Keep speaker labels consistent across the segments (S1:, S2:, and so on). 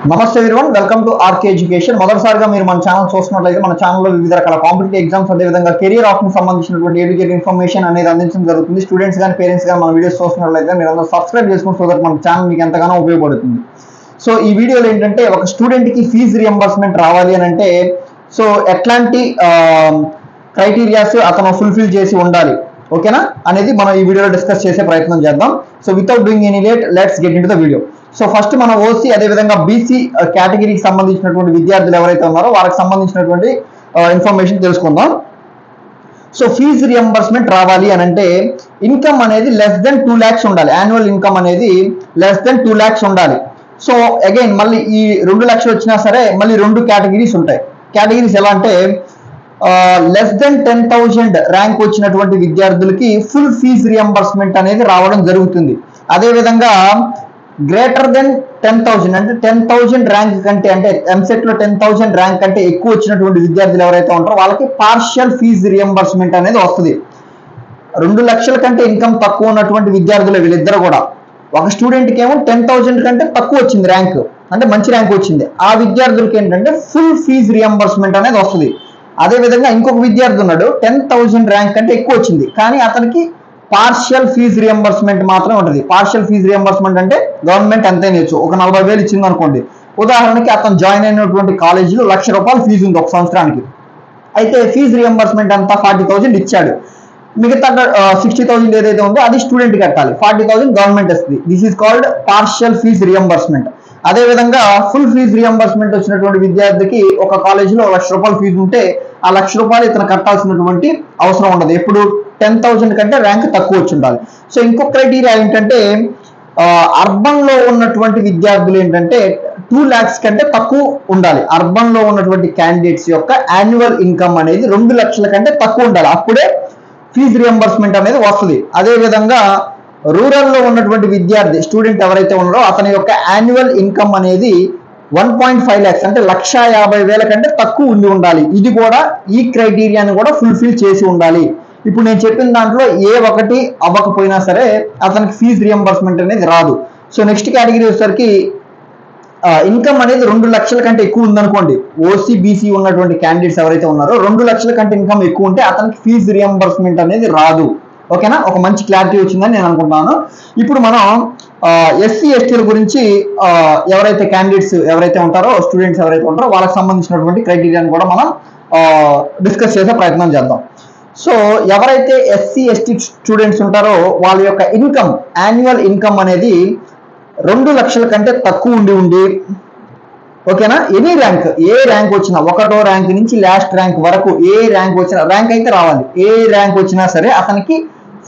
S1: నమస్తే everyone, welcome to R K education. మొదటిసారిగా మీరు మన ఛానల్ చూస్తున్నట్లయితే మన ఛానల్లో వివిధ రకాల కాంపిటేటివ్ ఎగ్జామ్స్ అదేవిధంగా కెరియర్ ఆప్షన్ సంబంధించినటువంటి ఎడ్యుకేటివ్ ఇన్ఫర్మేషన్ అనేది అందించడం జరుగుతుంది. స్టూడెంట్స్ కానీ పేరెంట్స్ కానీ మన వీడియోస్ చూస్తున్నట్లయితే మీరు అందరూ సబ్స్క్రైబ్ చేసుకుని సో దట్ మన ఛానల్ మీకు ఎంతగానో ఉపయోగపడుతుంది. సో ఈ వీడియోలో ఏంటంటే ఒక స్టూడెంట్కి ఫీజు రియంబర్స్మెంట్ రావాలి అని అంటే సో ఎట్లాంటి క్రైటీరియాస్ అతను ఫుల్ఫిల్ చేసి ఉండాలి, ఓకేనా అనేది మనం ఈ వీడియోలో డిస్కస్ చేసే ప్రయత్నం చేద్దాం. So without doing any late let's get into the video. So first మన ఓసీ అదేవిధంగా బీసీ కేటగిరీకి సంబంధించినటువంటి విద్యార్థులు ఎవరైతే ఉన్నారో వారికి సంబంధించినటువంటి ఇన్ఫర్మేషన్ తెలుసుకుందాం. సో ఫీజు రియంబర్స్మెంట్ రావాలి అని అంటే ఇన్కమ్ అనేది లెస్ దెన్ 2 lakhs ఉండాలి. యాన్యువల్ ఇన్కమ్ అనేది లెస్ దెన్ 2 lakhs ఉండాలి. సో అగైన్ మళ్ళీ ఈ 2 లక్షలు వచ్చినా సరే మళ్ళీ 2 కేటగిరీస్ ఉంటాయి. కేటగిరీస్ ఎలా అంటే లెస్ దెన్ 10,000 ర్యాంక్ వచ్చినటువంటి విద్యార్థులకి ఫుల్ ఫీజు రియంబర్స్మెంట్ అనేది రావడం జరుగుతుంది. అదేవిధంగా గ్రేటర్ దెన్ 10,000 అంటే 10,000 ర్యాంక్ కంటే అంటే ఎంసెట్ లో 10,000 ర్యాంక్ కంటే ఎక్కువ వచ్చినటువంటి విద్యార్థులు ఎవరైతే ఉంటారో వాళ్ళకి పార్షియల్ ఫీజు రియంబర్స్మెంట్ అనేది వస్తుంది. 2 లక్షల కంటే ఇన్కమ్ తక్కువ ఉన్నటువంటి విద్యార్థులు వీళ్ళిద్దరు కూడా, ఒక స్టూడెంట్కి ఏమో 10,000 కంటే తక్కువ వచ్చింది ర్యాంక్, అంటే మంచి ర్యాంక్ వచ్చింది, ఆ విద్యార్థులకి ఏంటంటే ఫుల్ ఫీజు రియంబర్స్మెంట్ అనేది వస్తుంది. అదేవిధంగా ఇంకొక విద్యార్థి ఉన్నాడు 10,000 ర్యాంక్ కంటే ఎక్కువ వచ్చింది కానీ అతనికి పార్షియల్ ఫీజు రియంబర్స్మెంట్ మాత్రమే ఉంటుంది. పార్షియల్ ఫీజు రియంబర్స్మెంట్ అంటే గవర్నమెంట్ ఎంతైనా ఇచ్చు, ఒక 40,000 ఇచ్చింది అనుకోండి. ఉదాహరణకి అతను జాయిన్ అయినటువంటి కాలేజీలో ₹1,00,000 ఫీజు ఉంది ఒక సంవత్సరానికి. అయితే ఫీజు రియంబర్స్మెంట్ అంతా 40,000 ఇచ్చాడు. మిగతా 60,000 ఏదైతే ఉందో అది స్టూడెంట్ కట్టాలి, 40,000 గవర్నమెంట్ ఇస్తుంది. This is called partial fee reimbursement. అదేవిధంగా ఫుల్ ఫీజు రియంబర్స్మెంట్ వచ్చినటువంటి విద్యార్థికి ఒక కాలేజీలో ₹1,00,000 ఫీజు ఉంటే ఆ ₹1,00,000 ఇతను కట్టాల్సినటువంటి అవసరం ఉండదు, ఎప్పుడు 10,000 కంటే ర్యాంక్ తక్కువ వచ్చి ఉండాలి. సో ఇంకొక క్రైటీరియా ఏంటంటే అర్బన్ లో ఉన్నటువంటి విద్యార్థులు ఏంటంటే 2 lakhs కంటే తక్కువ ఉండాలి. అర్బన్ లో ఉన్నటువంటి క్యాండిడేట్స్ యొక్క యాన్యువల్ ఇన్కమ్ అనేది 2 లక్షల కంటే తక్కువ ఉండాలి, అప్పుడే ఫీజు రియంబర్స్మెంట్ అనేది వస్తుంది. అదేవిధంగా రూరల్ లో ఉన్నటువంటి విద్యార్థి స్టూడెంట్ ఎవరైతే ఉన్నారో అతని యొక్క యాన్యువల్ ఇన్కమ్ అనేది 1.5 lakhs అంటే 1,50,000 కంటే తక్కువ ఉండి ఉండాలి. ఇది కూడా ఈ క్రైటీరియాని కూడా ఫుల్ఫిల్ చేసి ఉండాలి. ఇప్పుడు నేను చెప్పిన దాంట్లో ఏ ఒకటి అవ్వకపోయినా సరే అతనికి ఫీజు రియంబర్స్మెంట్ అనేది రాదు. సో నెక్స్ట్ కేటగిరీ వచ్చేసరికి ఇన్కమ్ అనేది 2 లక్షల కంటే ఎక్కువ ఉందనుకోండి, ఓసీ బీసీ ఉన్నటువంటి క్యాండిడేట్స్ ఎవరైతే ఉన్నారో 2 లక్షల కంటే ఇన్కమ్ ఎక్కువ ఉంటే అతనికి ఫీజు రియంబర్స్మెంట్ అనేది రాదు. ఓకేనా, ఒక మంచి క్లారిటీ వచ్చిందని నేను అనుకుంటున్నాను. ఇప్పుడు మనం ఎస్సీ ఎస్టీల గురించి ఎవరైతే క్యాండిడేట్స్ ఎవరైతే ఉంటారో స్టూడెంట్స్ ఎవరైతే ఉంటారో వాళ్ళకి సంబంధించినటువంటి క్రైటీరియాని కూడా మనం డిస్కస్ చేసే ప్రయత్నం చేద్దాం. సో ఎవరైతే ఎస్సీ ఎస్టీ స్టూడెంట్స్ ఉంటారో వాళ్ళ యొక్క ఇన్కమ్ యాన్యువల్ ఇన్కమ్ అనేది 2 లక్షల కంటే తక్కువ ఉండి ఓకేనా, ఎనీ ర్యాంక్ ఏ ర్యాంక్ వచ్చినా 1వ ర్యాంక్ నుంచి లాస్ట్ ర్యాంక్ వరకు ఏ ర్యాంక్ వచ్చినా, ర్యాంక్ అయితే రావాలి, ఏ ర్యాంక్ వచ్చినా సరే అతనికి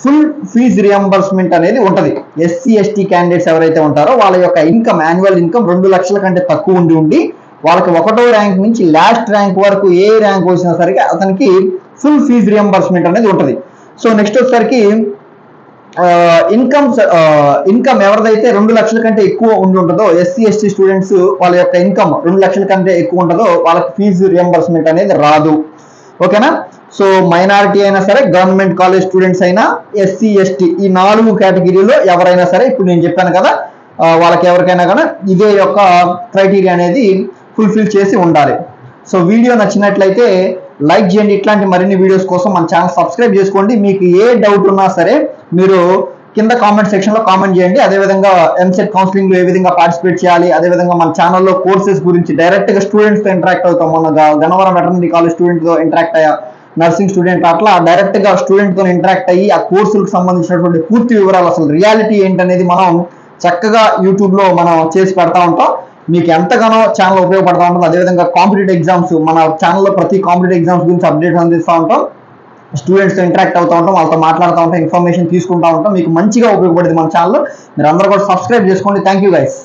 S1: ఫుల్ ఫీజు రియంబర్స్మెంట్ అనేది ఉంటుంది. ఎస్సీ ఎస్టీ క్యాండిడేట్స్ ఎవరైతే ఉంటారో వాళ్ళ యొక్క ఇన్కమ్ యాన్యువల్ ఇన్కమ్ 2 లక్షల కంటే తక్కువ ఉండి వాళ్ళకి 1వ ర్యాంక్ నుంచి లాస్ట్ ర్యాంక్ వరకు ఏ ర్యాంక్ వచ్చినా సరికి అతనికి ఫుల్ ఫీజు రియంబర్స్మెంట్ అనేది ఉంటుంది. సో నెక్స్ట్ వచ్చేసరికి ఇన్కమ్ ఎవరిదైతే 2 లక్షల కంటే ఎక్కువ ఉంటుందో ఎస్సీ ఎస్టీ స్టూడెంట్స్ వాళ్ళ యొక్క ఇన్కమ్ 2 లక్షల కంటే ఎక్కువ ఉంటుందో వాళ్ళకి ఫీజు రియంబర్స్మెంట్ అనేది రాదు. ఓకేనా, సో మైనారిటీ అయినా సరే గవర్నమెంట్ కాలేజ్ స్టూడెంట్స్ అయినా ఎస్సీ ఎస్టీ ఈ 4 కేటగిరీలో ఎవరైనా సరే ఇప్పుడు నేను చెప్పాను కదా వాళ్ళకి ఎవరికైనా కానీ ఇదే యొక్క క్రైటీరియా అనేది ఫుల్ఫిల్ చేసి ఉండాలి. సో వీడియో నచ్చినట్లయితే లైక్ చేయండి. ఇట్లాంటి మరిన్ని వీడియోస్ కోసం మన ఛానల్ సబ్స్క్రైబ్ చేసుకోండి. మీకు ఏ డౌట్ ఉన్నా సరే మీరు కింద కామెంట్ సెక్షన్లో కామెంట్ చేయండి. అదేవిధంగా ఎంసెట్ కౌన్సిలింగ్లో ఏ విధంగా పార్టిసిపేట్ చేయాలి, అదేవిధంగా మన ఛానల్లో కోర్సెస్ గురించి డైరెక్ట్గా స్టూడెంట్స్తో ఇంటరాక్ట్ అవుతాం. మన గన్నవరం వెటర్నరీ కాలేజ్ స్టూడెంట్తో ఇంటరాక్ట్ అయ్యా, నర్సింగ్ స్టూడెంట్ అట్లా డైరెక్ట్గా స్టూడెంట్తో ఇంటరాక్ట్ అయ్యి ఆ కోర్సులకు సంబంధించినటువంటి పూర్తి వివరాలు అసలు రియాలిటీ ఏంటనేది మనం చక్కగా యూట్యూబ్లో మనం చేసి పెడతా ఉంటాం. మీకు ఎంతగానో ఛానల్ ఉపయోగపడతా ఉంటుంది. అదేవిధంగా కాంపిటేటివ్ ఎగ్జామ్స్ మన ఛానల్లో ప్రతి కాంపిటేటివ్ ఎగ్జామ్స్ గురించి అప్డేట్స్ అందిస్తూ ఉంటాం, స్టూడెంట్స్తో ఇంటరాక్ట్ అవుతూ ఉంటాం, వాళ్ళతో మాట్లాడుతూ ఉంటాం, ఇన్ఫర్మేషన్ తీసుకుంటూ ఉంటాం. మీకు మంచిగా ఉపయోగపడేది మన ఛానల్. మీరు అందరూ కూడా సబ్స్క్రైబ్ చేసుకోండి. Thank you guys.